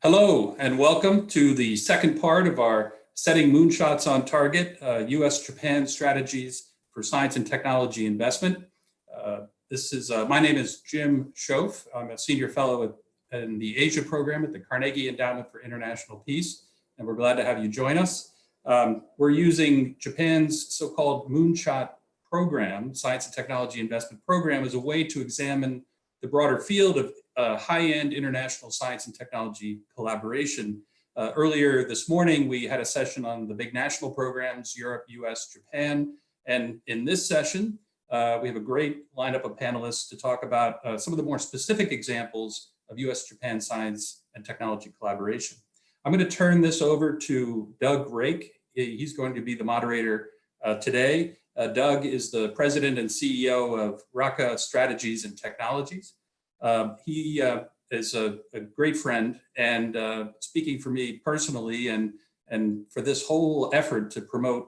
Hello, and welcome to the second part of our Setting Moonshots on Target, U.S.-Japan Strategies for Science and Technology Investment. My name is Jim Schoaf. I'm a senior fellow in the Asia program at the Carnegie Endowment for International Peace, and we're glad to have you join us. We're using Japan's so-called Moonshot program, Science and Technology Investment Program, as a way to examine the broader field of high-end international science and technology collaboration. Earlier this morning, we had a session on the big national programs, Europe, US, Japan. And in this session, we have a great lineup of panelists to talk about some of the more specific examples of US-Japan science and technology collaboration. I'm going to turn this over to Doug Rake. He's going to be the moderator today. Doug is the president and CEO of Raka Strategies and Technologies. He is a great friend and speaking for me personally and for this whole effort to promote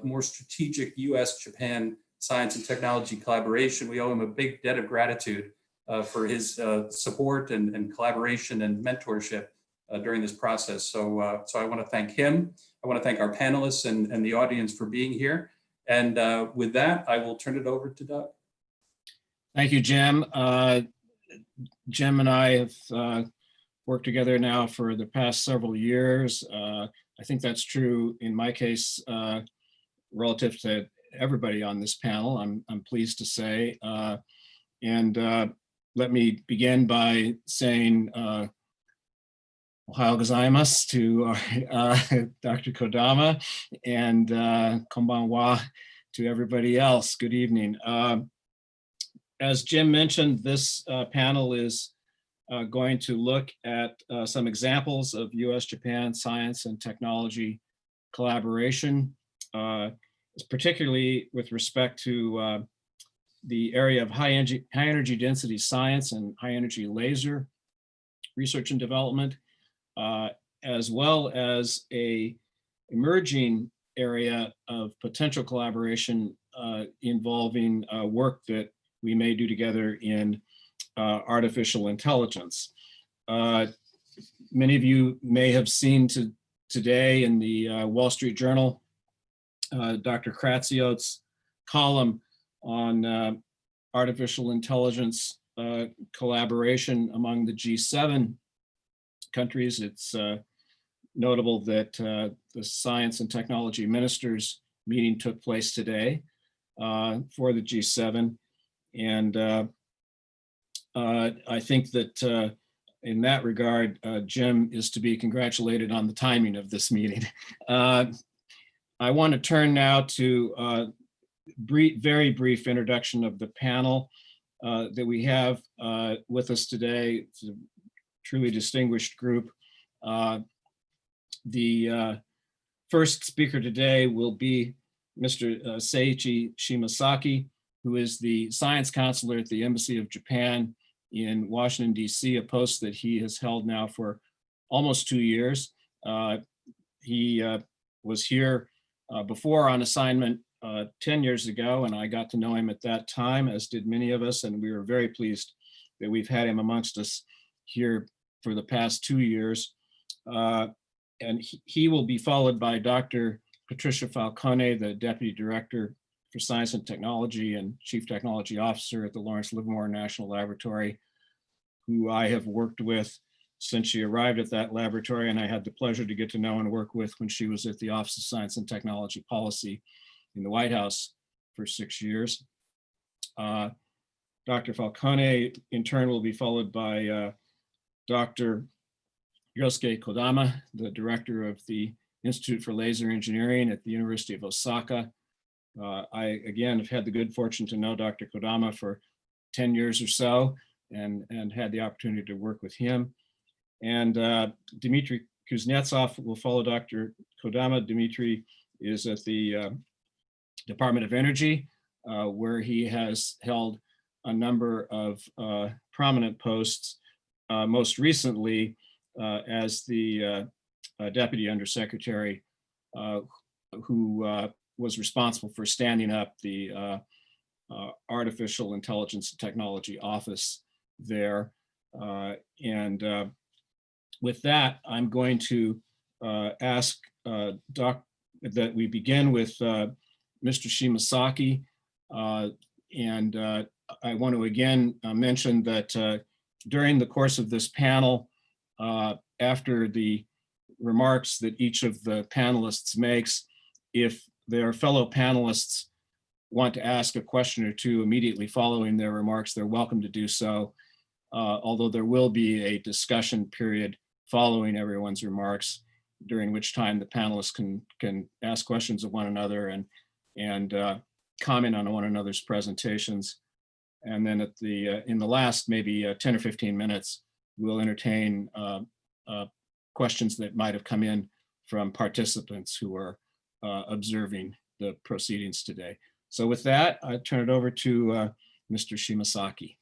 more strategic US-Japan science and technology collaboration. We owe him a big debt of gratitude for his support and collaboration and mentorship during this process. So I want to thank him. I want to thank our panelists and the audience for being here. And with that, I will turn it over to Doug. Thank you, Jim. Jim and I have worked together now for the past several years. I think that's true in my case relative to everybody on this panel, I'm pleased to say. Let me begin by saying Ohayou gozaimasu to Dr. Kodama and konbanwa to everybody else. Good evening. As Jim mentioned, this panel is going to look at some examples of US-Japan science and technology collaboration, particularly with respect to the area of high energy density science and high energy laser research and development, as well as a emerging area of potential collaboration involving work that we may do together in artificial intelligence. Many of you may have seen today in the Wall Street Journal, Dr. Kratziot's column on artificial intelligence collaboration among the G7 countries. It's notable that the science and technology ministers meeting took place today for the G7. And I think that in that regard, Jim is to be congratulated on the timing of this meeting. I want to turn now to very brief introduction of the panel that we have with us today. It's a truly distinguished group. The first speaker today will be Mr. Seiichi Shimasaki, who is the science counselor at the Embassy of Japan in Washington, D.C., a post that he has held now for almost 2 years. He was here before on assignment 10 years ago, and I got to know him at that time, as did many of us, and we were very pleased that we've had him amongst us here for the past 2 years. And he will be followed by Dr. Patricia Falcone, the Deputy Director for Science and Technology and Chief Technology Officer at the Lawrence Livermore National Laboratory, who I have worked with since she arrived at that laboratory, and I had the pleasure to get to know and work with when she was at the Office of Science and Technology Policy in the White House for 6 years. Dr. Falcone, in turn, will be followed by Dr. Yosuke Kodama, the Director of the Institute for Laser Engineering at the University of Osaka. I, again, have had the good fortune to know Dr. Kodama for 10 years or so and had the opportunity to work with him. And Dmitry Kuznetsov will follow Dr. Kodama. Dmitry is at the Department of Energy, where he has held a number of prominent posts, most recently as the Deputy Undersecretary who was responsible for standing up the Artificial Intelligence and Technology Office there. with that, I'm going to ask that we begin with Mr. Shimasaki. And I want to again mention that during the course of this panel, after the remarks that each of the panelists makes, if their fellow panelists want to ask a question or two immediately following their remarks, they're welcome to do so, although there will be a discussion period following everyone's remarks, during which time the panelists can ask questions of one another and comment on one another's presentations. And then at in the last maybe 10 or 15 minutes, we'll entertain questions that might have come in from participants who are observing the proceedings today. So with that, I turn it over to Mr. Shimasaki.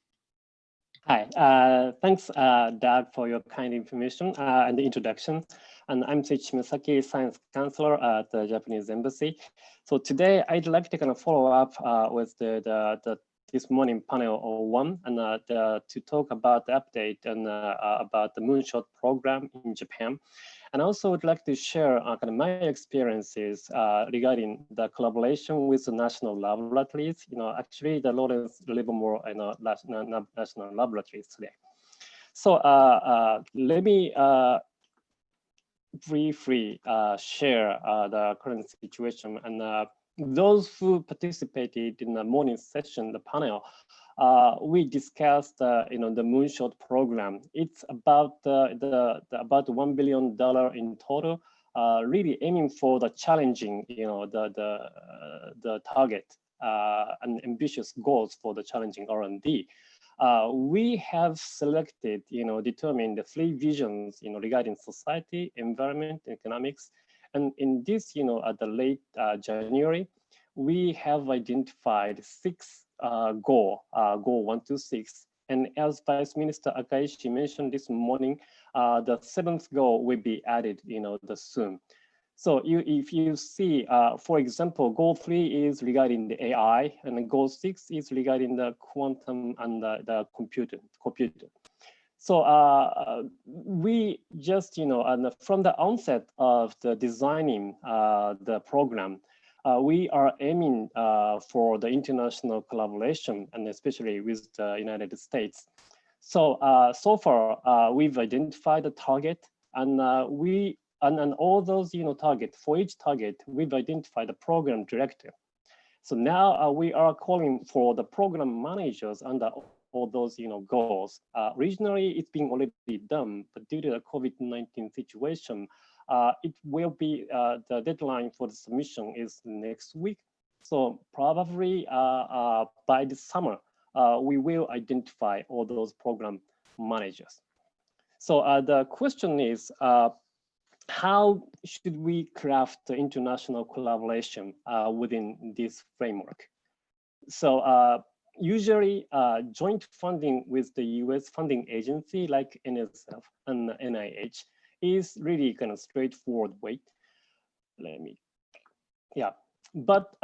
Hi, thanks, Doug, for your kind information and the introduction. And I'm Seiichi Misaki, Science Counselor at the Japanese Embassy. So today, I'd like to kind of follow up with this morning panel 1 and to talk about the update and about the Moonshot program in Japan. And I also would like to share kind of my experiences regarding the collaboration with the national laboratories, actually the Lawrence Livermore national laboratories today. So let me briefly share the current situation. And those who participated in the morning session, the panel, we discussed, the Moonshot program. It's about about $1 billion in total, really aiming for the challenging, the target and ambitious goals for the challenging R&D. We have selected, determined the 3 visions, regarding society, environment, economics. And in this, at the late January, we have identified 6 goal 1 to 6. And as Vice Minister Akaishi mentioned this morning, the 7th goal will be added, soon. So if you see, for example, goal 3 is regarding the AI, and goal 6 is regarding the quantum and the computer. So we just, and from the onset of the designing the program, we are aiming for the international collaboration, and especially with the United States. So so far, we've identified the target, and and all those target, for each target, we've identified the program director. So now we are calling for the program managers under all those goals. Originally, it's been already done, but due to the COVID-19 situation, it will be the deadline for the submission is next week. So probably by the summer, we will identify all those program managers. So the question is, how should we craft the international collaboration within this framework? So usually joint funding with the US funding agency like NSF and NIH is really kind of straightforward way. But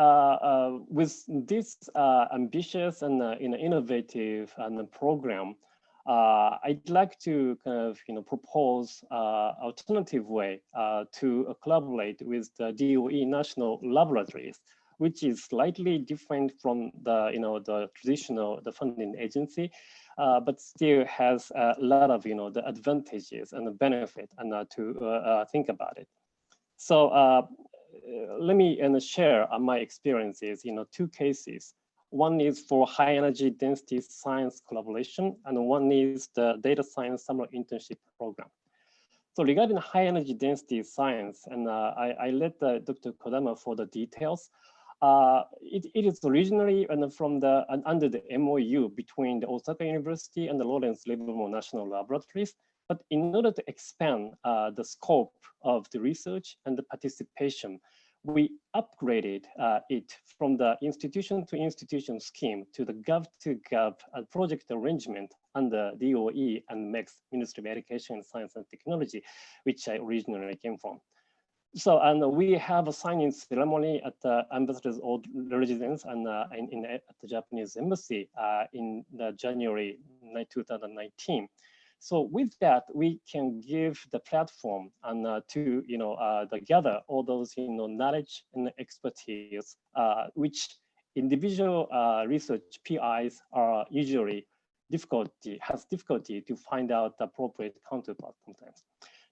with this ambitious and innovative program, I'd like to kind of propose alternative way to collaborate with the DOE national laboratories, which is slightly different from the the traditional funding agency, but still has a lot of the advantages and the benefit and to think about it. So let me share my experiences in 2 cases. One is for high energy density science collaboration, and one is the data science summer internship program. So regarding high energy density science, and I let Dr. Kodama for the details. It is originally from under the MOU between the Osaka University and the Lawrence Livermore National Laboratories. But in order to expand the scope of the research and the participation, we upgraded it from the institution to institution scheme to the gov to gov project arrangement under DOE and MEX, Ministry of Education, Science and Technology, which I originally came from. So, and we have a signing ceremony at the ambassador's old residence and at the Japanese embassy in January 2019. So with that, we can give the platform and to gather all those knowledge and expertise, which individual research PIs are usually has difficulty to find out the appropriate counterpart sometimes.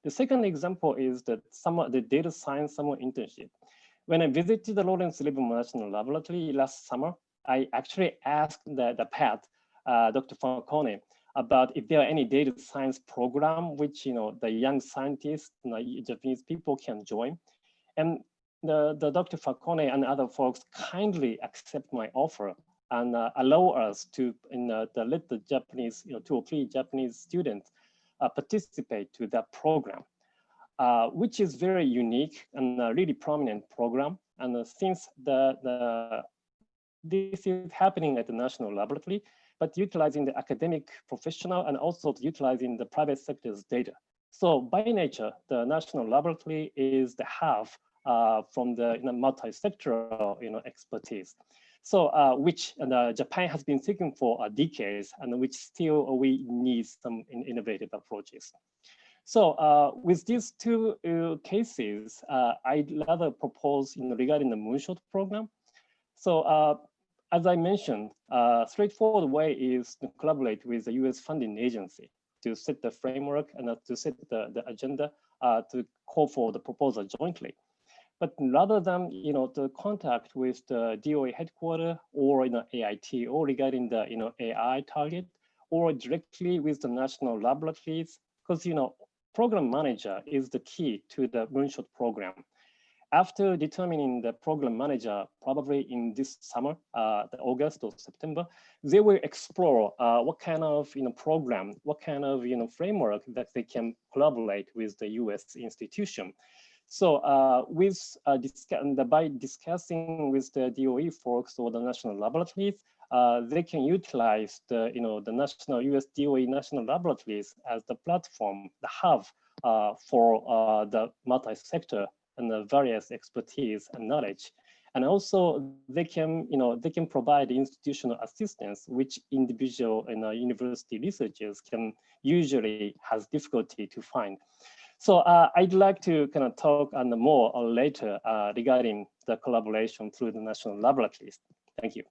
The second example is that the data science summer internship. When I visited the Lawrence Livermore National Laboratory last summer, I actually asked the PAT, Dr. Falcone, about if there are any data science program which the young scientists, Japanese people can join. And the Dr. Falcone and other folks kindly accept my offer and allow us to let the Japanese, 2 or 3 Japanese students participate to that program, which is very unique and a really prominent program. And since this is happening at the national laboratory, but utilizing the academic professional and also utilizing the private sector's data. So by nature, the national laboratory is the hub from the multi-sectoral expertise. So which Japan has been seeking for decades, and which still we need some innovative approaches. So with these 2 cases, I'd rather propose regarding the Moonshot program. So as I mentioned, straightforward way is to collaborate with the US funding agency to set the framework and to set the agenda to call for the proposal jointly. But rather than to contact with the DOE headquarters or AIT or regarding the AI target or directly with the national laboratories, because program manager is the key to the Moonshot program. After determining the program manager, probably in this summer, the August or September, they will explore what kind of program, what kind of framework that they can collaborate with the US institution. So by discussing with the DOE folks or the national laboratories, they can utilize the the national US DOE national laboratories as the platform, the hub for the multi-sector and the various expertise and knowledge. And also they can provide institutional assistance, which individual university researchers can usually has difficulty to find. So I'd like to kind of talk on more later regarding the collaboration through the national laboratories. Thank you.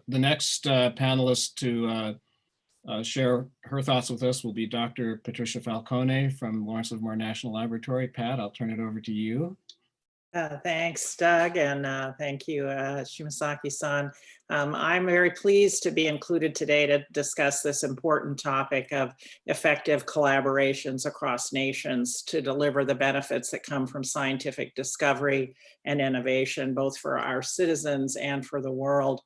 The next panelist to share her thoughts with us will be Dr. Patricia Falcone from Lawrence Livermore National Laboratory. Pat, I'll turn it over to you. Thanks, Doug, and thank you, Shimasaki-san. I'm very pleased to be included today to discuss this important topic of effective collaborations across nations to deliver the benefits that come from scientific discovery and innovation, both for our citizens and for the world.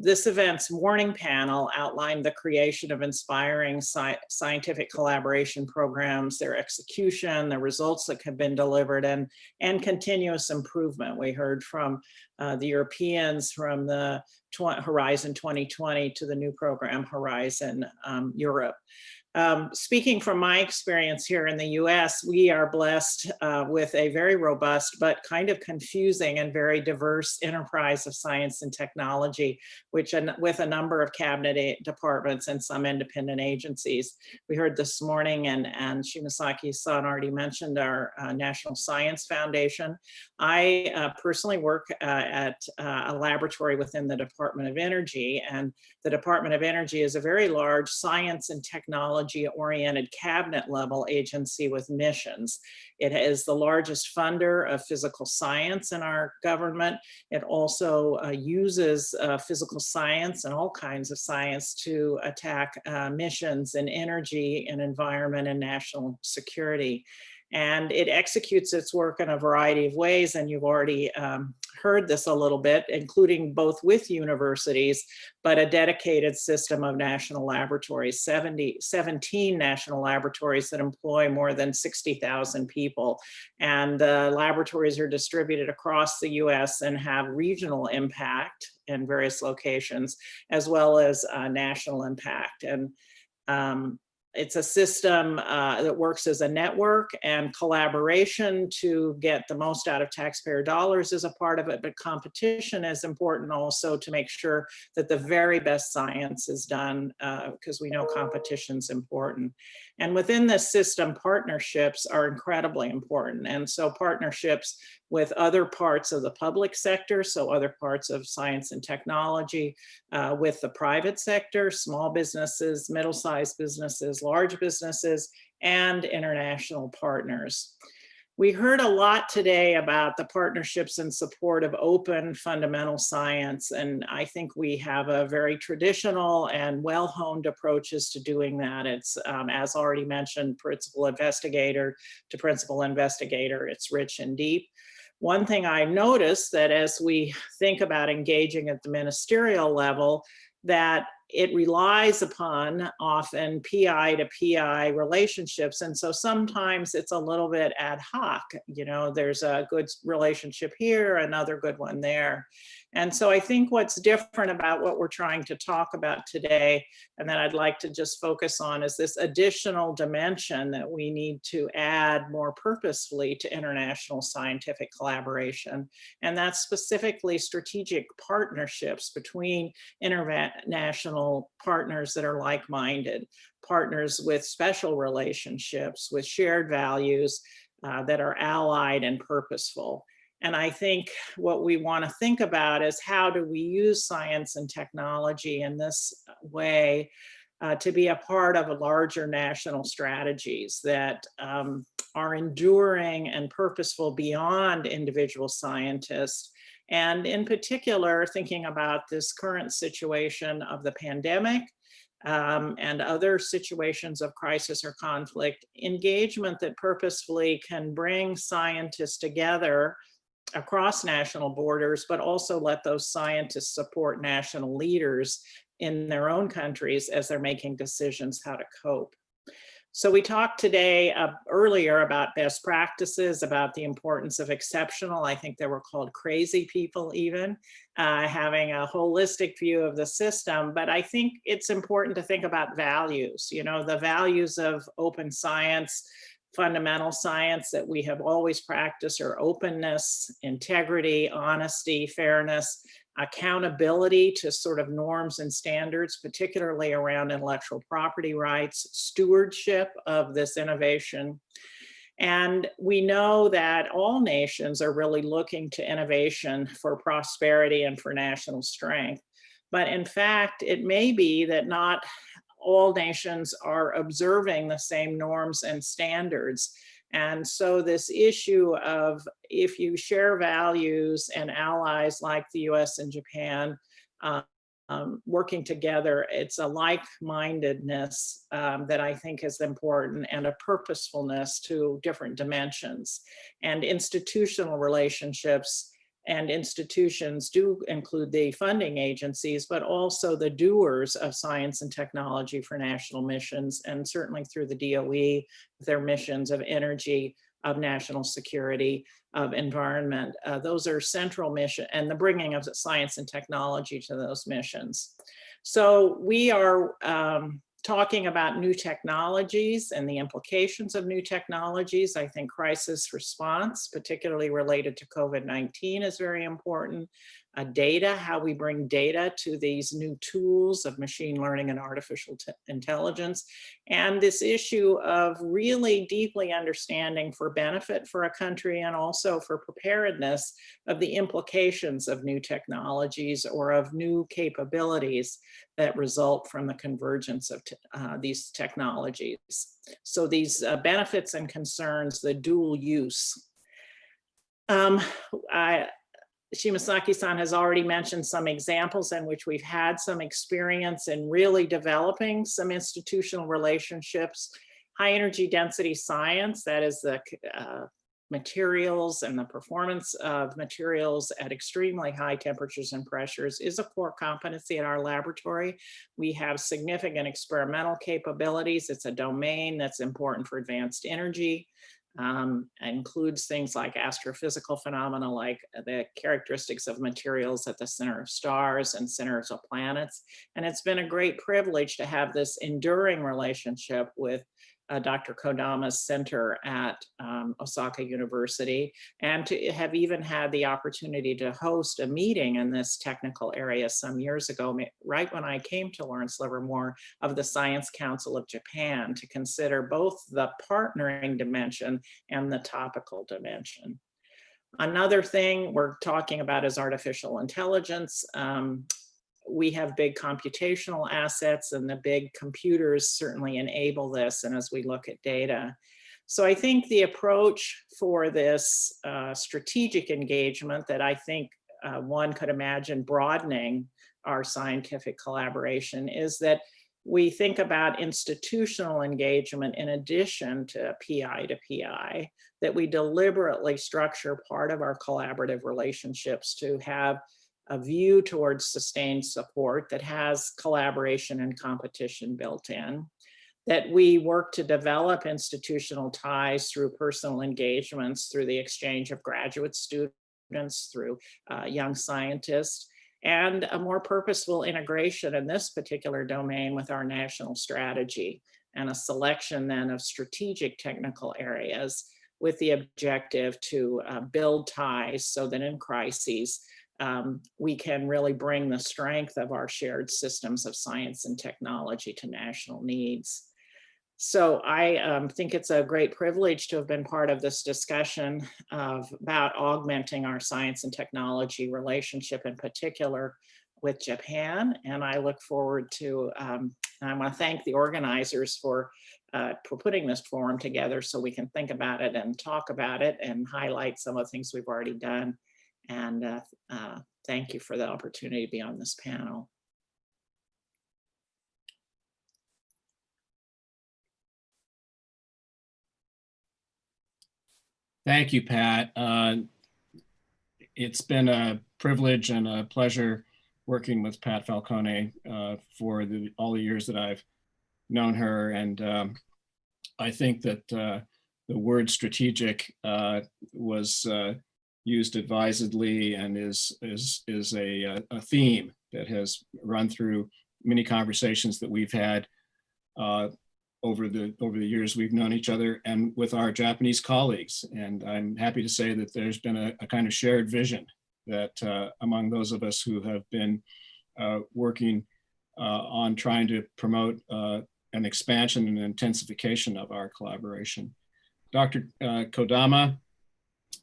This event's morning panel outlined the creation of inspiring scientific collaboration programs, their execution, the results that have been delivered, and continuous improvement. We heard from the Europeans from the Horizon 2020 to the new program Horizon Europe. Speaking from my experience here in the US, we are blessed with a very robust but kind of confusing and very diverse enterprise of science and technology, which with a number of cabinet departments and some independent agencies. We heard this morning, and Shimasaki-san already mentioned our National Science Foundation. I personally work at a laboratory within the Department of Energy, and the Department of Energy is a very large science and technology-oriented cabinet-level agency with missions. It is the largest funder of physical science in our government. It also uses physical science and all kinds of science to attack missions in energy and environment and national security. And it executes its work in a variety of ways, and you've already heard this a little bit, including both with universities, but a dedicated system of national laboratories, 17 national laboratories that employ more than 60,000 people. And laboratories are distributed across the US and have regional impact in various locations, as well as national impact. And it's a system that works as a network, and collaboration to get the most out of taxpayer dollars is a part of it, but competition is important also to make sure that the very best science is done, because we know competition's important. And within this system, partnerships are incredibly important. And so partnerships with other parts of the public sector, so other parts of science and technology, with the private sector, small businesses, middle-sized businesses, large businesses, and international partners. We heard a lot today about the partnerships in support of open fundamental science, and I think we have a very traditional and well-honed approaches to doing that. It's, as already mentioned, principal investigator to principal investigator. It's rich and deep. One thing I noticed that as we think about engaging at the ministerial level, that it relies upon often PI to PI relationships. And so sometimes it's a little bit ad hoc, you know, there's a good relationship here, another good one there. And so I think what's different about what we're trying to talk about today, and that I'd like to just focus on, is this additional dimension that we need to add more purposefully to international scientific collaboration. And that's specifically strategic partnerships between international partners that are like-minded, partners with special relationships, with shared values that are allied and purposeful. And I think what we want to think about is how do we use science and technology in this way to be a part of larger national strategies that are enduring and purposeful beyond individual scientists. And in particular, thinking about this current situation of the pandemic and other situations of crisis or conflict, engagement that purposefully can bring scientists together across national borders, but also let those scientists support national leaders in their own countries as they're making decisions how to cope. So we talked today earlier about best practices, about the importance of exceptional, I think they were called crazy people even, having a holistic view of the system. But I think it's important to think about values, you know, the values of open science, fundamental science that we have always practiced are openness, integrity, honesty, fairness, accountability to sort of norms and standards, particularly around intellectual property rights, stewardship of this innovation. And we know that all nations are really looking to innovation for prosperity and for national strength. But in fact, it may be that not all nations are observing the same norms and standards. And so this issue of if you share values and allies like the US and Japan working together, it's a like-mindedness that I think is important, and a purposefulness to different dimensions. And institutional relationships and institutions do include the funding agencies, but also the doers of science and technology for national missions, and certainly through the DOE, their missions of energy, of national security, of environment. Those are central missions, and the bringing of science and technology to those missions. So we are talking about new technologies and the implications of new technologies. I think crisis response, particularly related to COVID-19, is very important. Data, how we bring data to these new tools of machine learning and artificial intelligence. And this issue of really deeply understanding for benefit for a country and also for preparedness of the implications of new technologies or of new capabilities that result from the convergence of these technologies. So these benefits and concerns, the dual use. Shimasaki-san has already mentioned some examples in which we've had some experience in really developing some institutional relationships. High energy density science, that is the materials and the performance of materials at extremely high temperatures and pressures, is a core competency in our laboratory. We have significant experimental capabilities. It's a domain that's important for advanced energy. includes things like astrophysical phenomena, like the characteristics of materials at the center of stars and centers of planets. And it's been a great privilege to have this enduring relationship with Dr. Kodama's center at Osaka University, and to have even had the opportunity to host a meeting in this technical area some years ago, right when I came to Lawrence Livermore, of the Science Council of Japan, to consider both the partnering dimension and the topical dimension. Another thing we're talking about is artificial intelligence. We have big computational assets, and the big computers certainly enable this, and as we look at data. So I think the approach for this strategic engagement that I think one could imagine broadening our scientific collaboration is that we think about institutional engagement in addition to PI to PI, that we deliberately structure part of our collaborative relationships to have a view towards sustained support that has collaboration and competition built in, that we work to develop institutional ties through personal engagements, through the exchange of graduate students, through young scientists, and a more purposeful integration in this particular domain with our national strategy, and a selection then of strategic technical areas with the objective to build ties so that in crises, we can really bring the strength of our shared systems of science and technology to national needs. So I think it's a great privilege to have been part of this discussion about augmenting our science and technology relationship, in particular with Japan. And I look forward to, I want to thank the organizers for putting this forum together so we can think about it and talk about it and highlight some of the things we've already done. And thank you for the opportunity to be on this panel. Thank you, Pat. It's been a privilege and a pleasure working with Pat Falcone for all the years that I've known her. And I think that the word strategic was used advisedly and is a theme that has run through many conversations that we've had over the years we've known each other, and with our Japanese colleagues. And I'm happy to say that there's been a kind of shared vision that among those of us who have been working on trying to promote an expansion and intensification of our collaboration. Dr. Kodama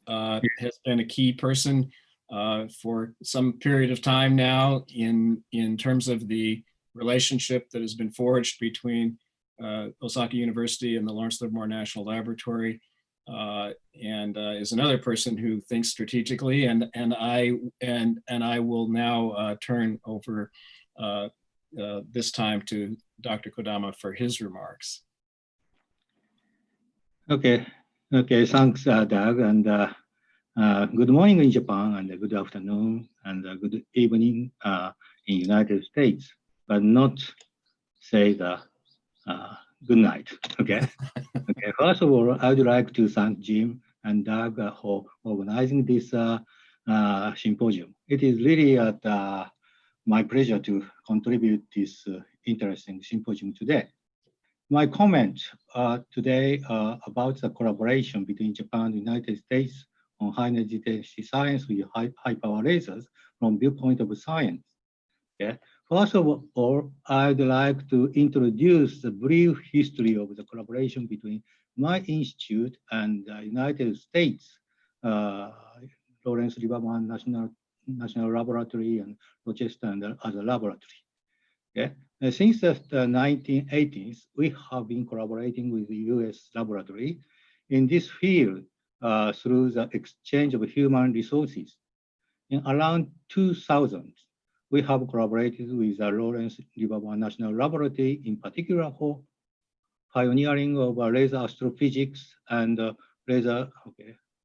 has been a key person for some period of time now in terms of the relationship that has been forged between Osaka University and the Lawrence Livermore National Laboratory, and is another person who thinks strategically. And I will now turn over this time to Dr. Kodama for his remarks. Okay, thanks, Doug, and good morning in Japan, and good afternoon, and good evening in United States, but not say the good night, okay? Okay, first of all, I would like to thank Jim and Doug for organizing this symposium. It is really my pleasure to contribute this interesting symposium today. My comment today about the collaboration between Japan and the United States on high energy density science with high power lasers from viewpoint of science. Okay. First of all, I'd like to introduce the brief history of the collaboration between my institute and the United States Lawrence Livermore National Laboratory and Rochester and other laboratory. Okay. Since the 1980s, we have been collaborating with the US laboratory in this field through the exchange of human resources. In around 2000, we have collaborated with the Lawrence Livermore National Laboratory, in particular for pioneering of laser astrophysics and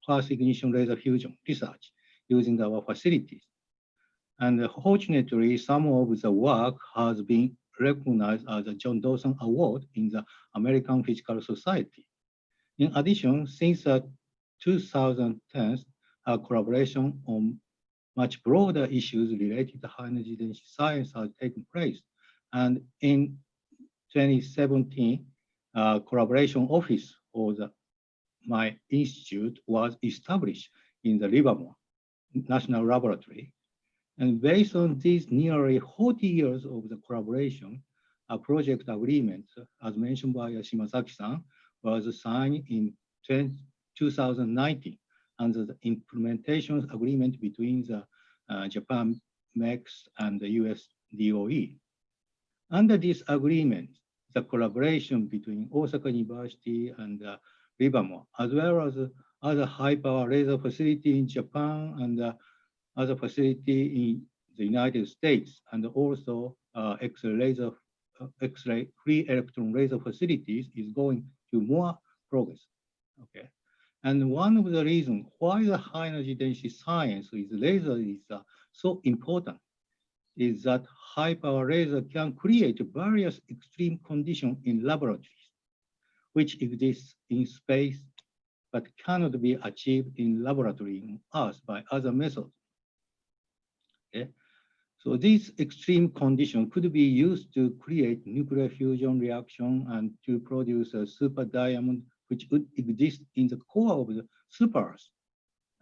fast ignition laser fusion research using our facilities. And fortunately, some of the work has been recognized as a John Dawson Award in the American Physical Society. In addition, since 2010, collaboration on much broader issues related to high energy density science has taken place. And in 2017, collaboration office for my institute was established in the Livermore National Laboratory. And based on these nearly 40 years of the collaboration, a project agreement, as mentioned by Shimasaki-san, was signed in 2019 under the implementation agreement between the Japan MEX and the US DOE. Under this agreement, the collaboration between Osaka University and Livermore, as well as other high power laser facility in Japan and other facility in the United States, and also X-ray free electron laser facilities is going to more progress. Okay, and one of the reasons why the high energy density science with laser is so important is that high power laser can create various extreme conditions in laboratories, which exist in space but cannot be achieved in laboratory on Earth by other methods. Okay. So these extreme conditions could be used to create nuclear fusion reaction and to produce a super diamond which would exist in the core of the super Earth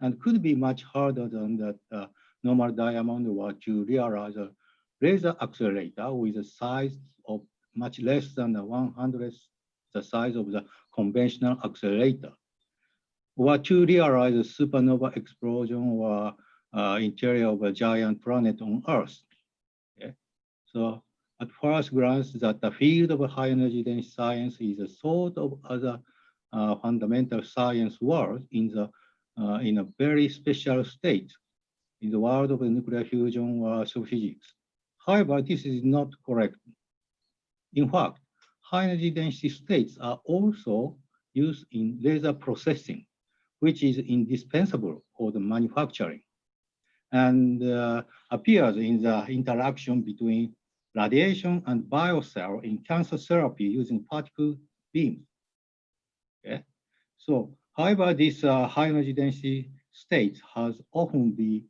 and could be much harder than that normal diamond, or to realize a laser accelerator with a size of much less than 100th the size of the conventional accelerator, or to realize a supernova explosion or interior of a giant planet on Earth. Okay? So at first glance, that the field of high energy density science is a sort of other fundamental science world in a very special state in the world of nuclear fusion or astrophysics. However, this is not correct. In fact, high energy density states are also used in laser processing, which is indispensable for the manufacturing, and appears in the interaction between radiation and biocell in cancer therapy using particle beams. Okay? So, however, this high energy density state has often been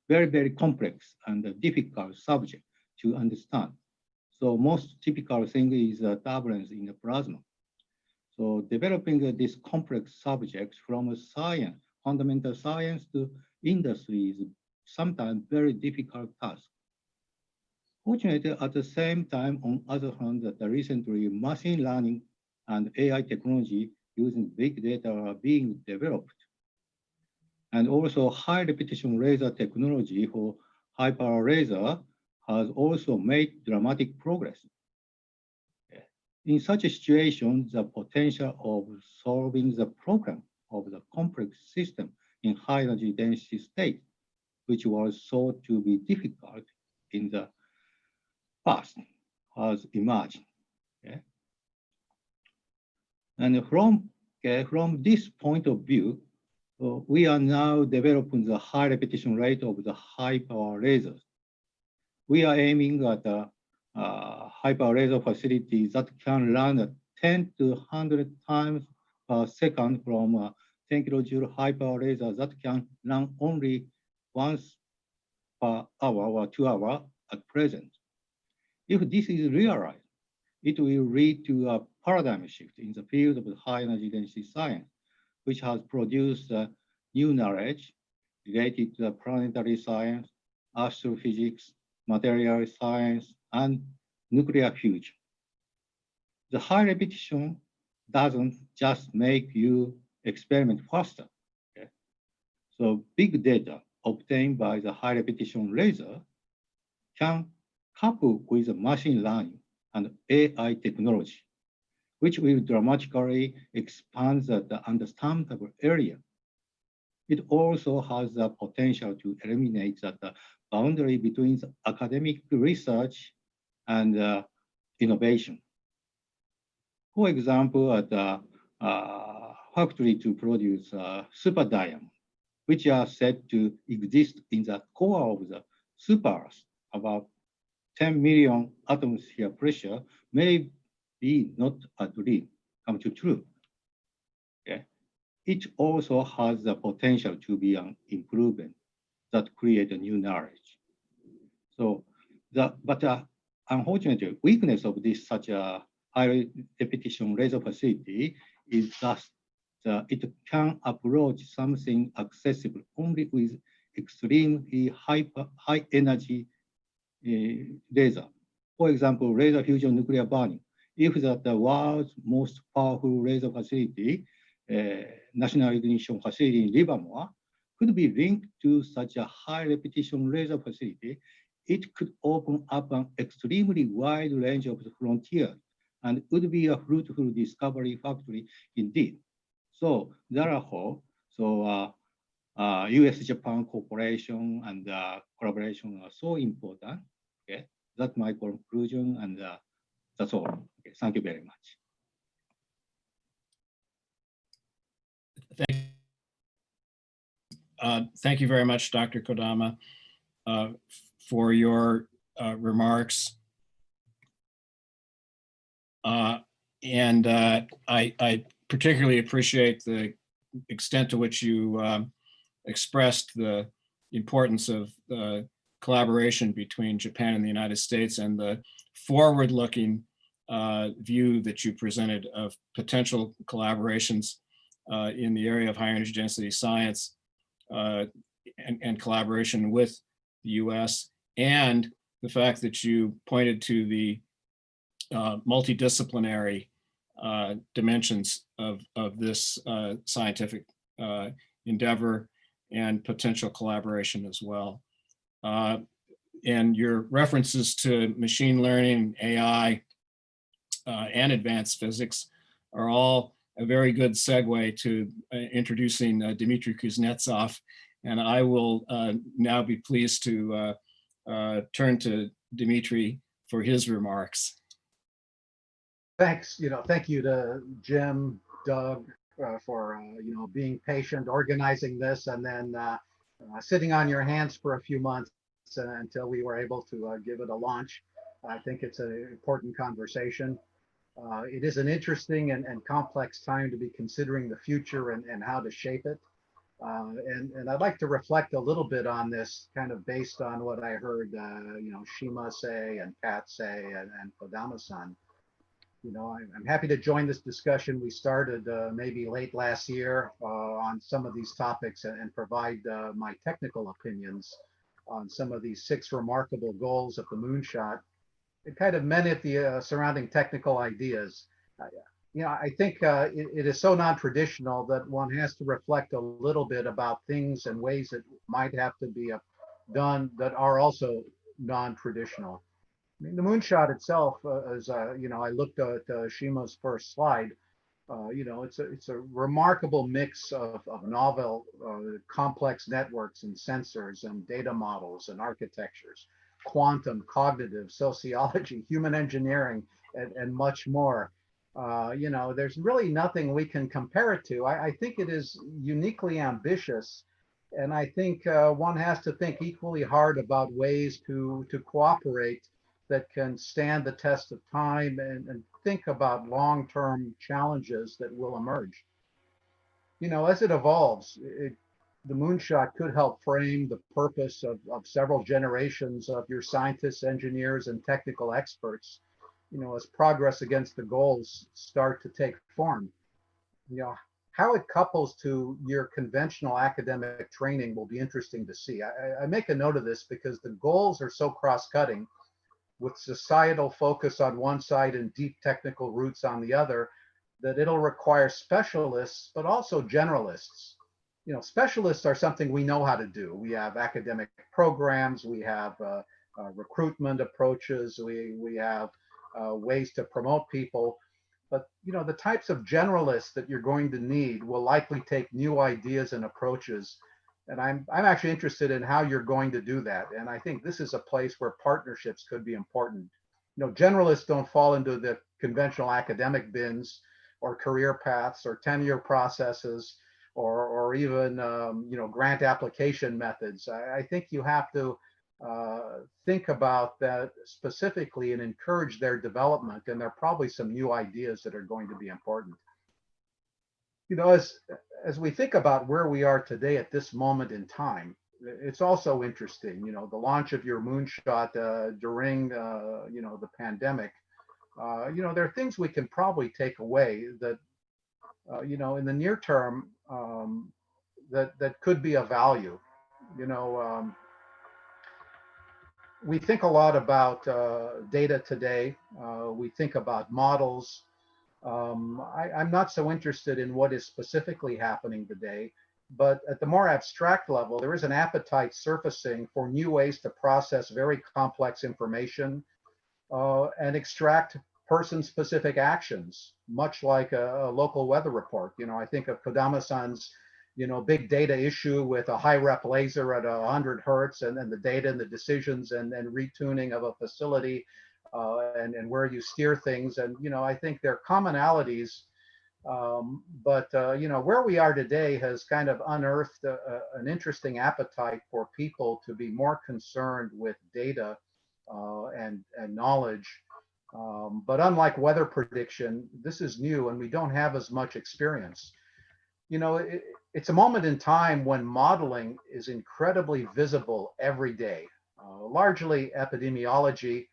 very, very complex and a difficult subject to understand. So most typical thing is turbulence in the plasma. So developing this complex subject from a science, fundamental science to industry is sometimes very difficult task. Fortunately, at the same time, on other hand, that recently machine learning and AI technology using big data are being developed. And also high repetition laser technology for high power laser has also made dramatic progress. In such a situation, the potential of solving the problem of the complex system in high energy density state, which was thought to be difficult in the past, has emerged. Okay? And from this point of view, we are now developing the high repetition rate of the high power lasers. We are aiming at high power laser facilities that can run at 10 to 100 times per second from 10 kilojoule high power lasers that can run only once per hour or 2 hours at present. If this is realized, it will lead to a paradigm shift in the field of high energy density science, which has produced new knowledge related to planetary science, astrophysics, material science, and nuclear fusion. The high repetition doesn't just make you experiment faster. Okay? So big data obtained by the high repetition laser can couple with the machine learning and AI technology, which will dramatically expand the understandable area. It also has the potential to eliminate the boundary between the academic research and innovation. For example, at the factory to produce super diamond, which are said to exist in the core of the super Earth, about 10 million atmosphere pressure, may be not a dream come to true. it also has the potential to be an improvement that create a new knowledge. So unfortunately, weakness of this such a high repetition laser facility is thus it can approach something accessible only with extremely high energy laser. For example, laser fusion nuclear burning. If the world's most powerful laser facility, national ignition facility in Livermore, could be linked to such a high repetition laser facility, it could open up an extremely wide range of the frontiers and would be a fruitful discovery factory indeed. So therefore, US-Japan cooperation and collaboration are so important. Okay, that's my conclusion, and that's all. Okay, thank you very much. Thank you very much, Dr. Kodama, for your remarks. And I particularly appreciate the extent to which you expressed the importance of collaboration between Japan and the United States, and the forward-looking view that you presented of potential collaborations in the area of high energy density science and collaboration with the US, and the fact that you pointed to the multidisciplinary dimensions of this scientific endeavor and potential collaboration as well. And your references to machine learning, AI, and advanced physics are all a very good segue to introducing Dmitry Kuznetsov. And I will now be pleased to turn to Dmitry for his remarks. Thanks, thank you to Jim, Doug, for being patient, organizing this, and then sitting on your hands for a few months until we were able to give it a launch. I think it's an important conversation. It is an interesting and complex time to be considering the future and how to shape it. And I'd like to reflect a little bit on this, kind of based on what I heard, Shima say and Pat say and Kodama-san. I'm happy to join this discussion. We started maybe late last year on some of these topics and provide my technical opinions on some of these 6 remarkable goals of the Moonshot. It kind of meant it the surrounding technical ideas. I think it is so non-traditional that one has to reflect a little bit about things and ways that might have to be done that are also non-traditional. I mean, the Moonshot itself, as I looked at Shima's first slide, it's a remarkable mix of novel, complex networks and sensors and data models and architectures, quantum, cognitive, sociology, human engineering, and much more. There's really nothing we can compare it to. I think it is uniquely ambitious. And I think one has to think equally hard about ways to cooperate that can stand the test of time and think about long-term challenges that will emerge. As it evolves, the Moonshot could help frame the purpose of several generations of your scientists, engineers, and technical experts, as progress against the goals start to take form. How it couples to your conventional academic training will be interesting to see. I make a note of this because the goals are so cross-cutting, with societal focus on one side and deep technical roots on the other, that it'll require specialists, but also generalists. Specialists are something we know how to do. We have academic programs, we have recruitment approaches, we have ways to promote people. But the types of generalists that you're going to need will likely take new ideas and approaches. And I'm actually interested in how you're going to do that. And I think this is a place where partnerships could be important. Generalists don't fall into the conventional academic bins or career paths or tenure processes or even grant application methods. I think you have to think about that specifically and encourage their development. And there are probably some new ideas that are going to be important. as we think about where we are today at this moment in time, it's also interesting, you know, the launch of your moonshot during, you know, the pandemic. You know, there are things we can probably take away that, you know, in the near term, that could be of value. You know, we think a lot about data today. We think about models. I'm not so interested in what is specifically happening today, but at the more abstract level, there is an appetite surfacing for new ways to process very complex information and extract person-specific actions, much like a local weather report. You know, I think of Kodama-san's, you know, big data issue with a high rep laser at 100 hertz, and then the data and the decisions and retuning of a facility and where you steer things. And, you know, I think there are commonalities, but, you know, where we are today has kind of unearthed an interesting appetite for people to be more concerned with data and knowledge. But unlike weather prediction, this is new and we don't have as much experience. You know, it's a moment in time when modeling is incredibly visible every day, largely epidemiology,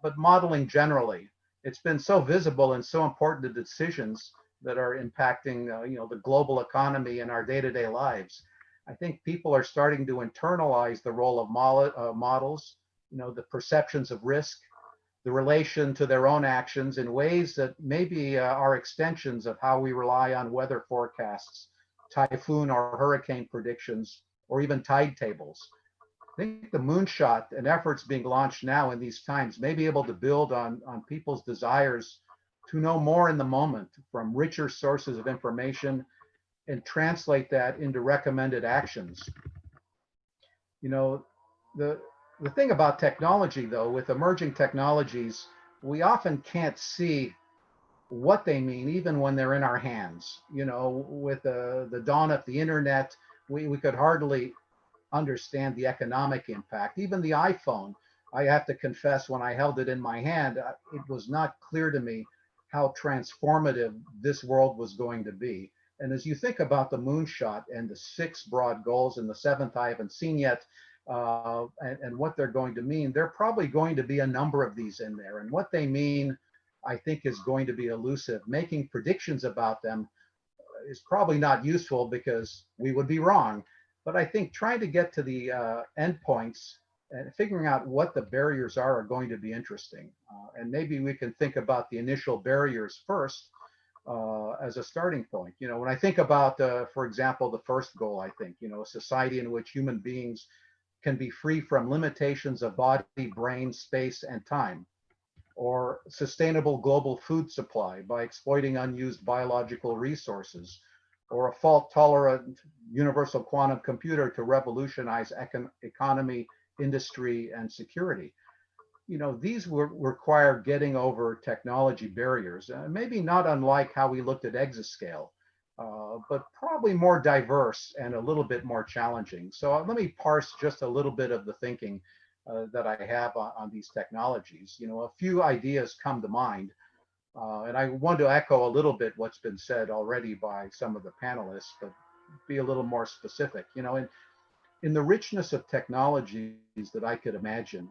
but modeling generally. It's been so visible and so important to decisions that are impacting, you know, the global economy and our day-to-day lives. I think people are starting to internalize the role of models, you know, the perceptions of risk, the relation to their own actions in ways that maybe are extensions of how we rely on weather forecasts, typhoon or hurricane predictions, or even tide tables. I think the moonshot and efforts being launched now in these times may be able to build on people's desires to know more in the moment from richer sources of information and translate that into recommended actions. You know, the thing about technology, though, with emerging technologies, we often can't see what they mean, even when they're in our hands. You know, with the dawn of the internet, we could hardly understand the economic impact. Even the iPhone, I have to confess, when I held it in my hand, it was not clear to me how transformative this world was going to be. And as you think about the moonshot and the 6 broad goals, and the 7th I haven't seen yet, and what they're going to mean, there are probably going to be a number of these in there. And what they mean, I think, is going to be elusive. Making predictions about them is probably not useful because we would be wrong. But I think trying to get to the endpoints and figuring out what the barriers are going to be interesting. And maybe we can think about the initial barriers first as a starting point. You know, when I think about, for example, the first goal, I think, you know, a society in which human beings can be free from limitations of body, brain, space, and time, or sustainable global food supply by exploiting unused biological resources, or a fault-tolerant universal quantum computer to revolutionize economy, industry, and security. You know, these require getting over technology barriers, maybe not unlike how we looked at exascale, but probably more diverse and a little bit more challenging. So let me parse just a little bit of the thinking that I have on these technologies. You know, a few ideas come to mind. And I want to echo a little bit what's been said already by some of the panelists, but be a little more specific. You know, in the richness of technologies that I could imagine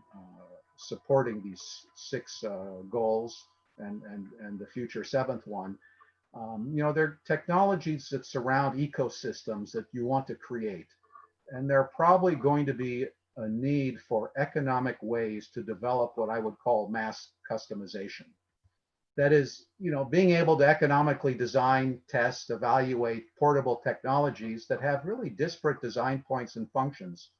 supporting these 6 goals and the future 7th one, you know, they're technologies that surround ecosystems that you want to create. And there are probably going to be a need for economic ways to develop what I would call mass customization. That is, you know, being able to economically design, test, evaluate portable technologies that have really disparate design points and functions.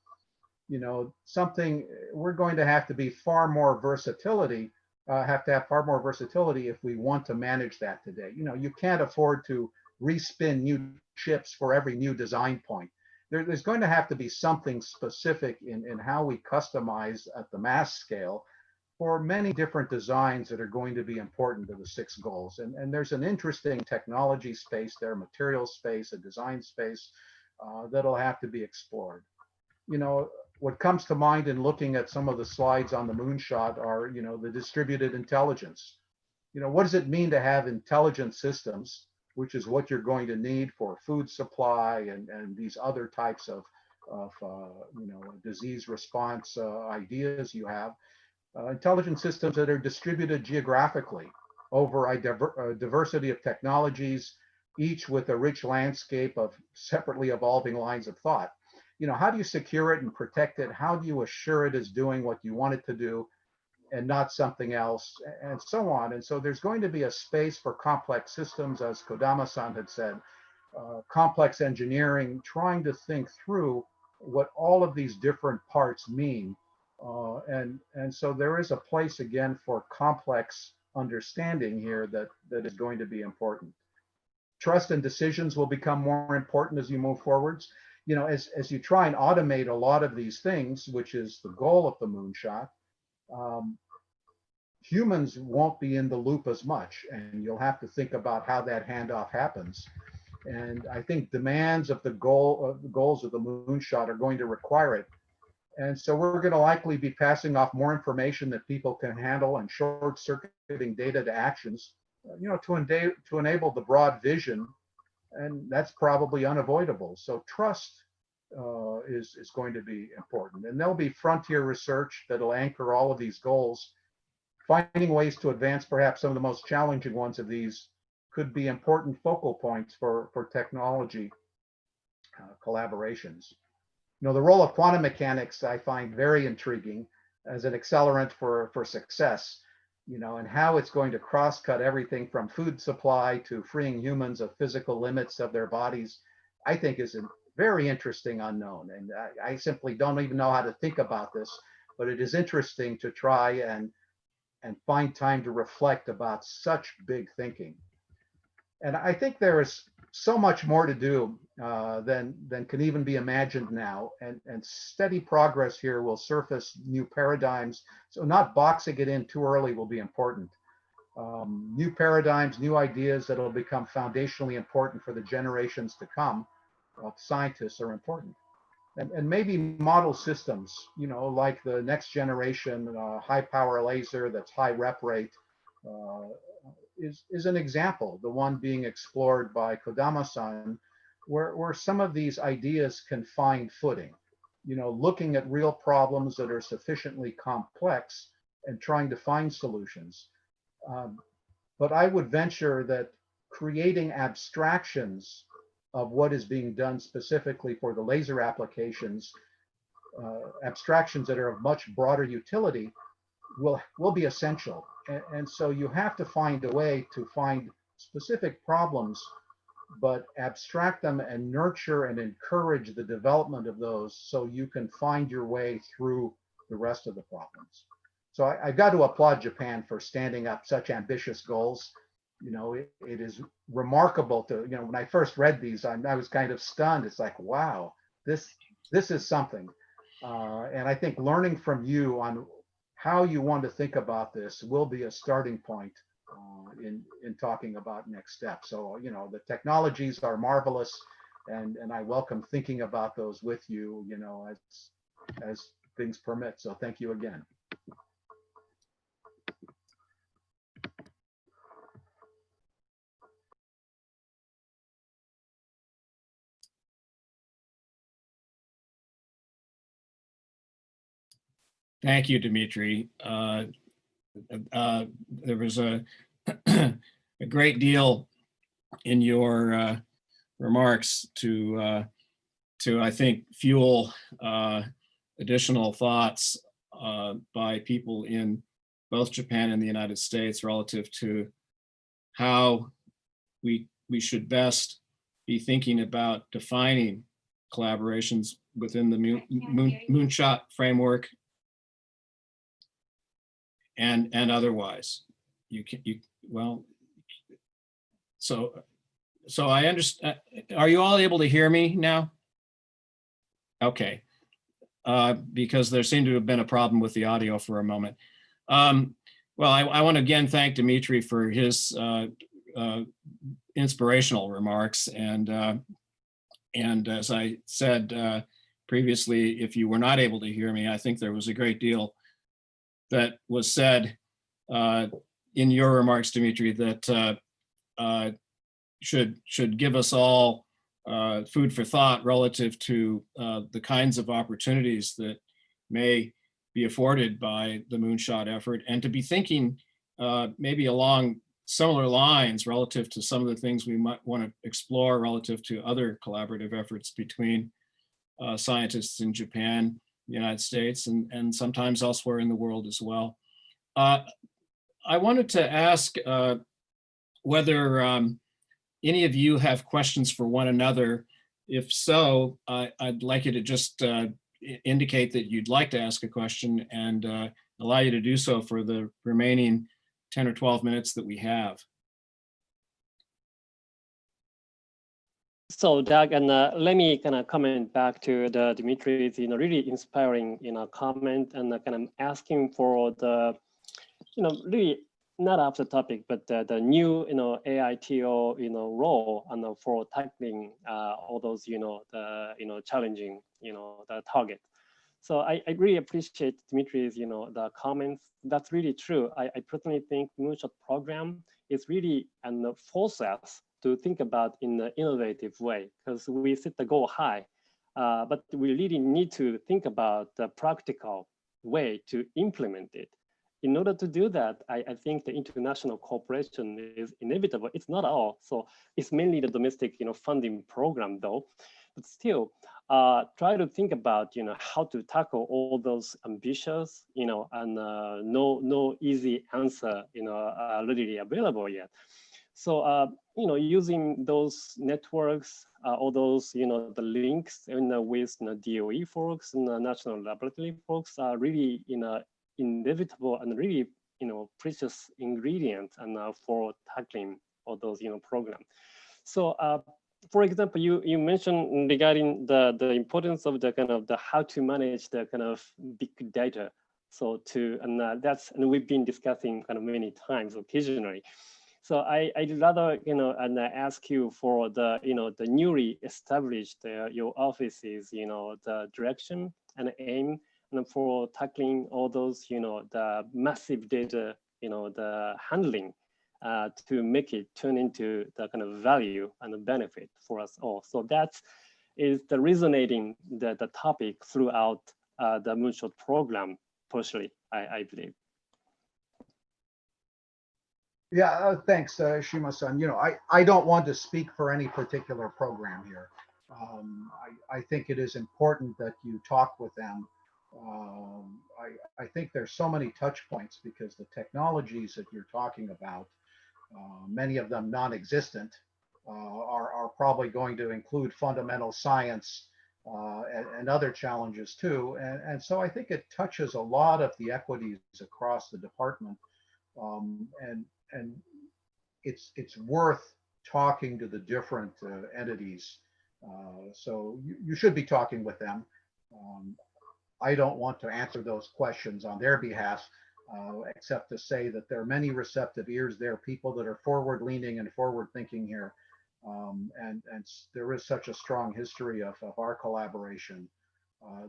You know, something we're going to have to be far more versatility, have to have far more versatility if we want to manage that today. You know, you can't afford to respin new chips for every new design point. There's going to have to be something specific in how we customize at the mass scale for many different designs that are going to be important to the 6 goals. And there's an interesting technology space there, material space, a design space that'll have to be explored. You know, what comes to mind in looking at some of the slides on the moonshot are, you know, the distributed intelligence. You know, what does it mean to have intelligent systems which is what you're going to need for food supply and these other types of disease response ideas you have. Intelligent systems that are distributed geographically over a diversity of technologies, each with a rich landscape of separately evolving lines of thought. How do you secure it and protect it? How do you assure it is doing what you want it to do and not something else, and so on? And so there's going to be a space for complex systems, as Kodama-san had said, complex engineering, trying to think through what all of these different parts mean. And so there is a place again for complex understanding here that is going to be important. Trust and decisions will become more important as you move forwards. As you try and automate a lot of these things, which is the goal of the moonshot, humans won't be in the loop as much, and you'll have to think about how that handoff happens. And I think demands of the goals of the moonshot are going to require it. And so we're going to likely be passing off more information that people can handle and short-circuiting data to actions, to enable the broad vision, and that's probably unavoidable. So trust is going to be important, and there'll be frontier research that'll anchor all of these goals. Finding ways to advance perhaps some of the most challenging ones of these could be important focal points for technology collaborations. The role of quantum mechanics I find very intriguing as an accelerant for success, and how it's going to cross-cut everything from food supply to freeing humans of physical limits of their bodies, I think is a very interesting unknown. And I simply don't even know how to think about this, but it is interesting to try and find time to reflect about such big thinking. And I think there is so much more to do than can even be imagined now. And steady progress here will surface new paradigms. So not boxing it in too early will be important. New paradigms, new ideas that will become foundationally important for the generations to come of scientists are important. And maybe model systems, like the next generation high power laser that's high rep rate, is an example, the one being explored by Kodama-san, where some of these ideas can find footing, looking at real problems that are sufficiently complex and trying to find solutions. But I would venture that creating abstractions of what is being done specifically for the laser applications, abstractions that are of much broader utility, will be essential. And so you have to find a way to find specific problems, but abstract them and nurture and encourage the development of those so you can find your way through the rest of the problems. So I've got to applaud Japan for standing up such ambitious goals. It is remarkable to, when I first read these, I was kind of stunned. It's like, wow, this is something. And I think learning from you on how you want to think about this will be a starting point in talking about next steps. So, the technologies are marvelous, and I welcome thinking about those with you, as things permit. So thank you again. Thank you, Dimitri. There was a great deal in your remarks to I think fuel additional thoughts by people in both Japan and the United States relative to how we should best be thinking about defining collaborations within the Moonshot framework and otherwise. So I understand. Are you all able to hear me now? Okay, because there seemed to have been a problem with the audio for a moment. Well, I want to again thank Dimitri for his inspirational remarks, and as I said previously, if you were not able to hear me, I think there was a great deal that was said in your remarks, Dimitri, that should give us all food for thought relative to the kinds of opportunities that may be afforded by the Moonshot effort, and to be thinking maybe along similar lines relative to some of the things we might want to explore relative to other collaborative efforts between scientists in Japan, the United States, and sometimes elsewhere in the world as well. I wanted to ask whether any of you have questions for one another. If so, I'd like you to just indicate that you'd like to ask a question, and allow you to do so for the remaining 10 or 12 minutes that we have. So Doug, and let me kind of comment back to the Dimitri's, really inspiring, comment, and kind of asking for the, really not off the topic, but the new, AITO, role and for tackling all those, the, challenging, the target. So I really appreciate Dimitri's, the comments. That's really true. I personally think Moonshot program is really and force us to think about in an innovative way, because we set the goal high, but we really need to think about the practical way to implement it. In order to do that, I think the international cooperation is inevitable. It's not all, so it's mainly the domestic, funding program though, but still try to think about, how to tackle all those ambitious, and no easy answer, readily available yet. So, using those networks, all those, the links with DOE folks and the national laboratory folks are really, inevitable and really, precious ingredient and for tackling all those, programs. So, for example, you mentioned regarding the importance of the kind of the how to manage the kind of big data. So and we've been discussing kind of many times occasionally. So I'd rather, and ask you for the, the newly established, your office's, the direction and aim, and for tackling all those, the massive data, the handling, to make it turn into the kind of value and the benefit for us all. So that is the resonating the topic throughout the Moonshot program, personally, I believe. Yeah, thanks, Shima-san. I don't want to speak for any particular program here. I think it is important that you talk with them. I think there's so many touch points because the technologies that you're talking about, many of them non-existent, are probably going to include fundamental science and other challenges too. And so I think it touches a lot of the equities across the department. And it's worth talking to the different entities. So you should be talking with them. I don't want to answer those questions on their behalf, except to say that there are many receptive ears. There are people that are forward leaning and forward thinking here. And there is such a strong history of our collaboration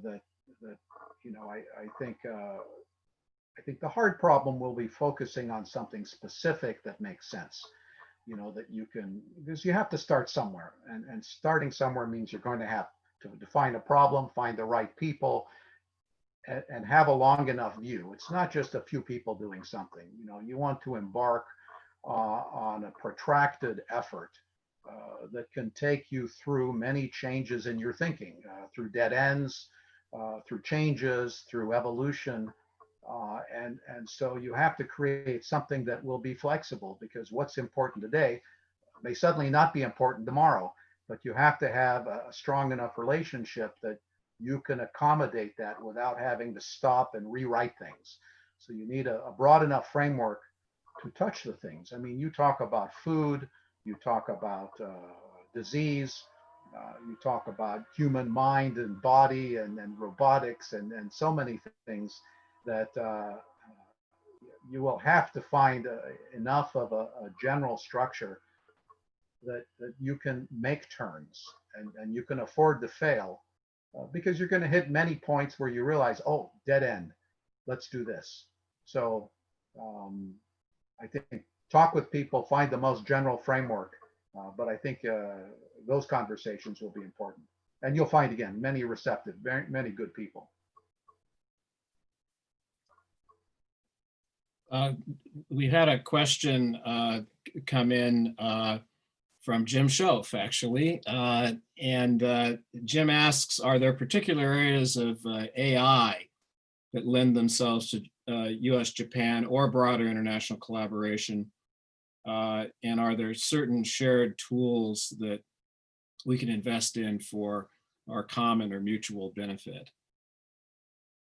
that I think the hard problem will be focusing on something specific that makes sense, that you can, because you have to start somewhere, and starting somewhere means you're going to have to define a problem, find the right people, and have a long enough view. It's not just a few people doing something. You want to embark on a protracted effort that can take you through many changes in your thinking, through dead ends, through changes, through evolution. And so you have to create something that will be flexible, because what's important today may suddenly not be important tomorrow, but you have to have a strong enough relationship that you can accommodate that without having to stop and rewrite things. So you need a broad enough framework to touch the things. I mean, you talk about food, you talk about disease, you talk about human mind and body and robotics and so many things that you will have to find enough of a general structure that you can make turns and you can afford to fail, because you're going to hit many points where you realize, oh, dead end, let's do this. So I think talk with people, find the most general framework, But I think those conversations will be important. And you'll find, again, many receptive, many good people. We had a question come in from Jim Schoaf, actually. Jim asks, are there particular areas of AI that lend themselves to US, Japan, or broader international collaboration? And are there certain shared tools that we can invest in for our common or mutual benefit?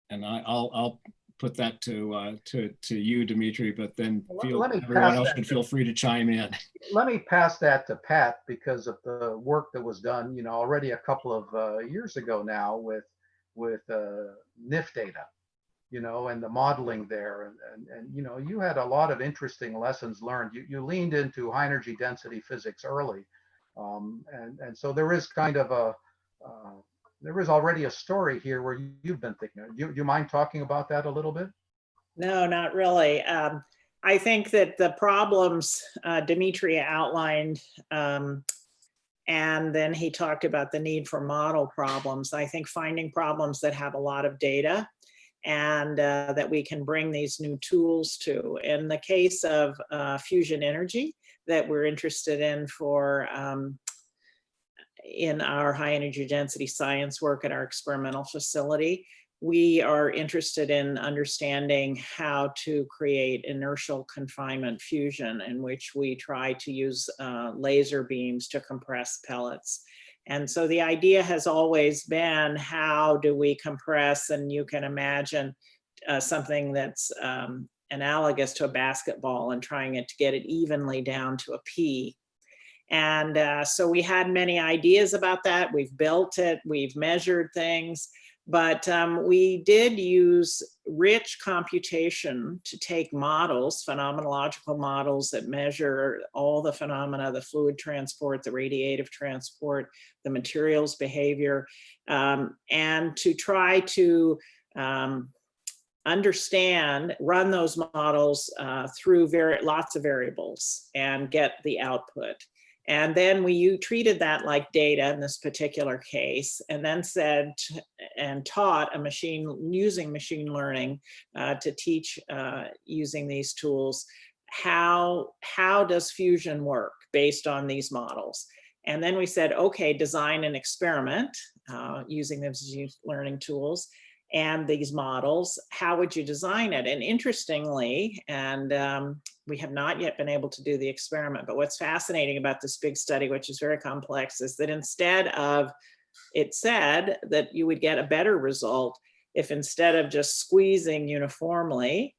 And I'll put that to you, Dimitri, but then everyone else should feel free to chime in. Let me pass that to Pat because of the work that was done, already a couple of years ago now with NIF data, and the modeling there, and you had a lot of interesting lessons learned. You leaned into high energy density physics early, and so there is kind of there is already a story here where you've been thinking. Do you mind talking about that a little bit? No, not really. I think that the problems Dimitri outlined, and then he talked about the need for model problems. I think finding problems that have a lot of data and that we can bring these new tools to. In the case of fusion energy that we're interested in for in our high energy density science work at our experimental facility, we are interested in understanding how to create inertial confinement fusion, in which we try to use laser beams to compress pellets. And so the idea has always been, how do we compress? And you can imagine something that's analogous to a basketball and trying to get it evenly down to a pea. And so we had many ideas about that. We've built it, we've measured things, but we did use rich computation to take models, phenomenological models that measure all the phenomena, the fluid transport, the radiative transport, the materials behavior, and to try to understand, run those models through lots of variables and get the output. And then we treated that like data in this particular case, and then said and taught using machine learning to teach using these tools, how does fusion work based on these models? And then we said, okay, design an experiment using those machine learning tools and these models. How would you design it? And interestingly, and we have not yet been able to do the experiment, but what's fascinating about this big study, which is very complex, is that instead of, it said that you would get a better result if instead of just squeezing uniformly,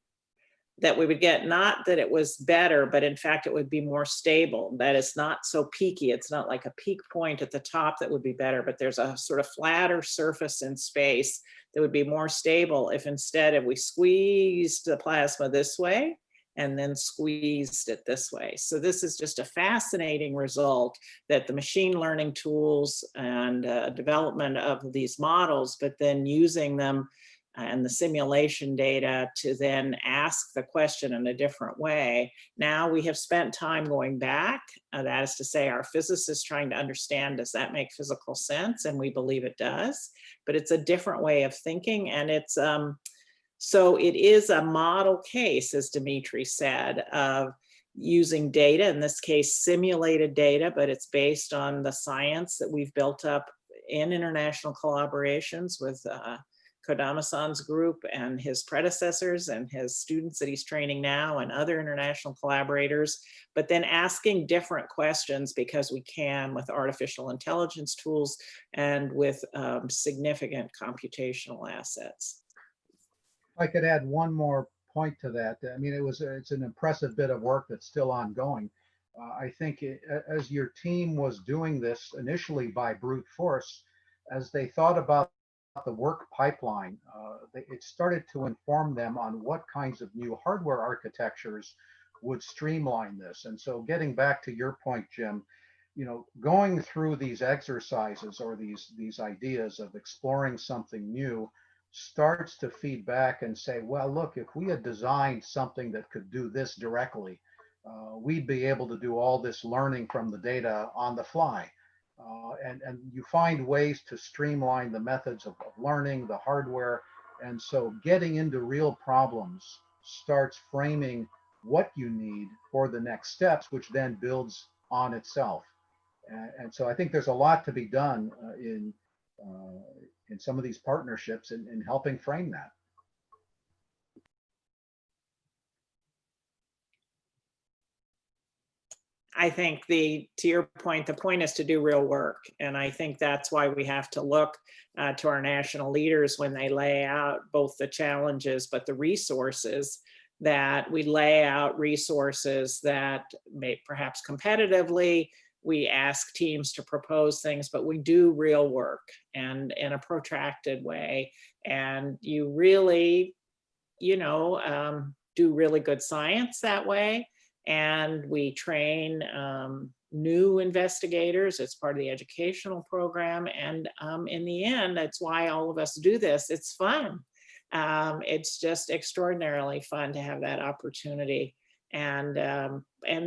that we would get, not that it was better, but in fact it would be more stable. That it's not so peaky. It's not like a peak point at the top that would be better, but there's a sort of flatter surface in space that would be more stable if instead of we squeezed the plasma this way and then squeezed it this way. So this is just a fascinating result, that the machine learning tools and development of these models, but then using them and the simulation data to then ask the question in a different way. Now we have spent time going back, that is to say our physicists trying to understand, does that make physical sense? And we believe it does, but it's a different way of thinking. And it's, so it is a model case, as Dimitri said, of using data, in this case, simulated data, but it's based on the science that we've built up in international collaborations with Kodama-san's group and his predecessors and his students that he's training now and other international collaborators, but then asking different questions because we can with artificial intelligence tools and with significant computational assets. I could add one more point to that. I mean, it's an impressive bit of work that's still ongoing. I think as your team was doing this initially by brute force, as they thought about the work pipeline, it started to inform them on what kinds of new hardware architectures would streamline this. And so getting back to your point, Jim, going through these exercises or these ideas of exploring something new starts to feed back and say, well, look, if we had designed something that could do this directly, we'd be able to do all this learning from the data on the fly. And you find ways to streamline the methods of learning, the hardware. And so getting into real problems starts framing what you need for the next steps, which then builds on itself. And so I think there's a lot to be done in some of these partnerships in helping frame that. I think to your point, the point is to do real work. And I think that's why we have to look to our national leaders when they lay out both the challenges, but the resources, that we lay out resources that may perhaps competitively, we ask teams to propose things, but we do real work and in a protracted way. And you really, do really good science that way. And we train new investigators. It's part of the educational program. And in the end, that's why all of us do this. It's fun. It's just extraordinarily fun to have that opportunity. And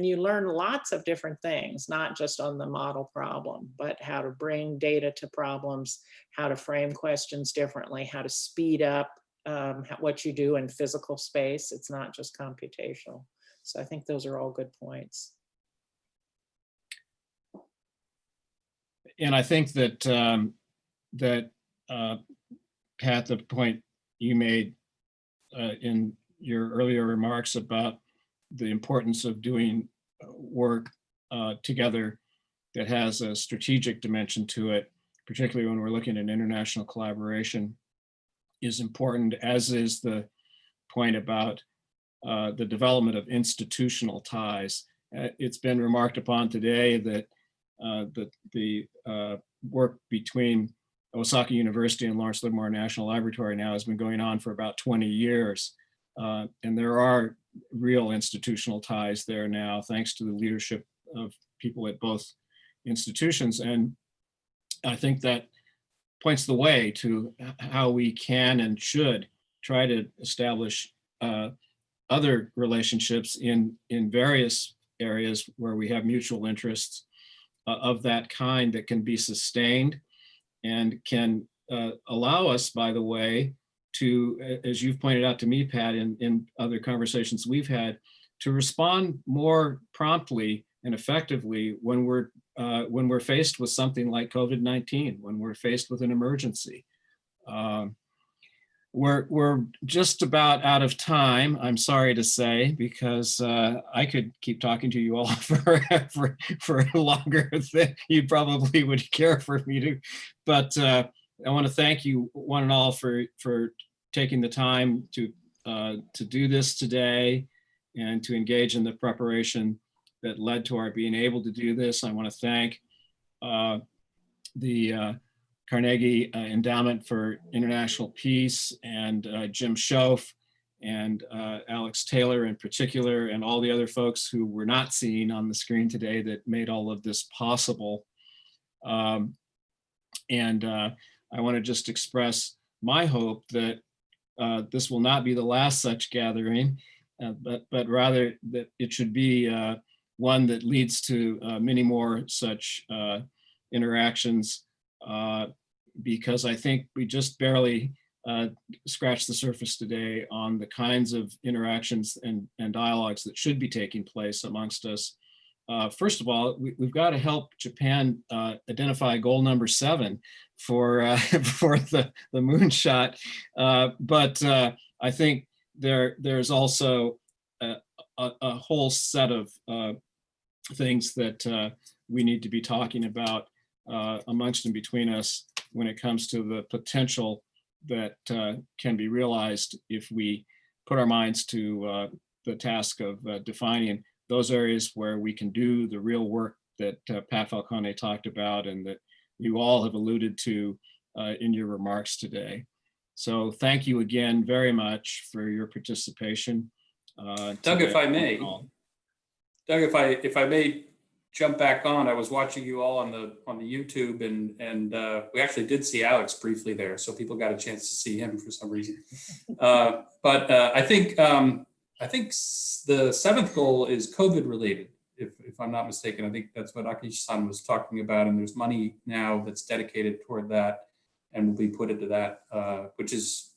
you learn lots of different things, not just on the model problem, but how to bring data to problems, how to frame questions differently, how to speed up what you do in physical space. It's not just computational. So I think those are all good points. And I think that Pat, the point you made in your earlier remarks about the importance of doing work together that has a strategic dimension to it, particularly when we're looking at international collaboration, is important, as is the point about the development of institutional ties. It's been remarked upon today that the work between Osaka University and Lawrence Livermore National Laboratory now has been going on for about 20 years. And there are real institutional ties there now, thanks to the leadership of people at both institutions. And I think that points the way to how we can and should try to establish other relationships in various areas where we have mutual interests of that kind that can be sustained and can allow us, by the way, to, as you've pointed out to me, Pat, in other conversations we've had, to respond more promptly and effectively when we're faced with something like COVID-19, when we're faced with an emergency. We're just about out of time, I'm sorry to say, because I could keep talking to you all for longer than you probably would care for me to. But I want to thank you one and all for taking the time to do this today and to engage in the preparation that led to our being able to do this. I want to thank the Carnegie Endowment for International Peace and Jim Schoaf and Alex Taylor in particular, and all the other folks who we're not seeing on the screen today that made all of this possible. And I want to just express my hope that this will not be the last such gathering, but rather that it should be one that leads to many more such interactions, because I think we just barely scratched the surface today on the kinds of interactions and dialogues that should be taking place amongst us. First of all, we've got to help Japan identify goal number 7 for for the Moonshot. But I think there's also a whole set of things that we need to be talking about amongst and between us when it comes to the potential that can be realized if we put our minds to the task of defining those areas where we can do the real work that Pat Falcone talked about and that you all have alluded to in your remarks today. So thank you again very much for your participation. Doug, if I may, if I may jump back on, I was watching you all on the YouTube, and we actually did see Alex briefly there, so people got a chance to see him for some reason. But I think I think the seventh goal is COVID related, if I'm not mistaken. I think that's what Akishi-san was talking about, and there's money now that's dedicated toward that and will be put into that, which is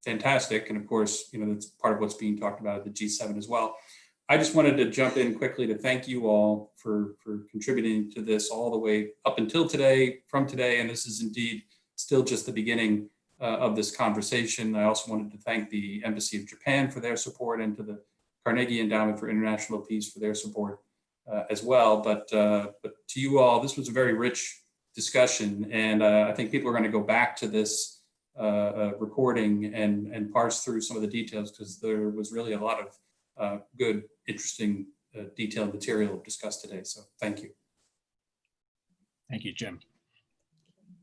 fantastic. And of course, that's part of what's being talked about at the G7 as well. I just wanted to jump in quickly to thank you all for contributing to this all the way up until today, from today, and this is indeed still just the beginning of this conversation. I also wanted to thank the Embassy of Japan for their support and to the Carnegie Endowment for International Peace for their support as well. But to you all, this was a very rich discussion, and I think people are going to go back to this recording and parse through some of the details, because there was really a lot of good, interesting, detailed material discussed today. So thank you. Thank you, Jim.